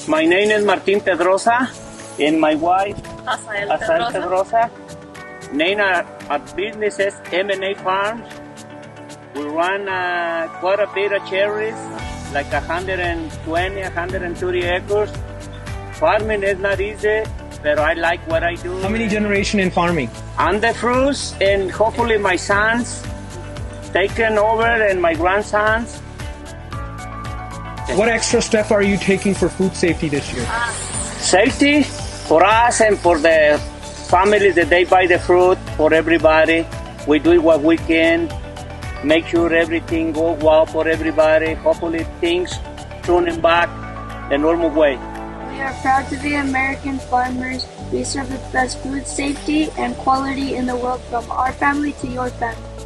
My name is Martin Pedrosa, and my wife, Asael Asael Pedrosa. Pedrosa. Name our business is M&A Farms. We run quite a bit of cherries, like 120, 130 acres. Farming is not easy, but I like what I do. How many generations in farming? I'm the fruits, and hopefully my sons taken over, and my grandsons. What extra step are you taking for food safety this year? Safety for us and for the families that they buy the fruit, for everybody. We do what we can, make sure everything goes well for everybody. Hopefully things turning back the normal way. We are proud to be American farmers. We serve the best food safety and quality in the world, from our family to your family.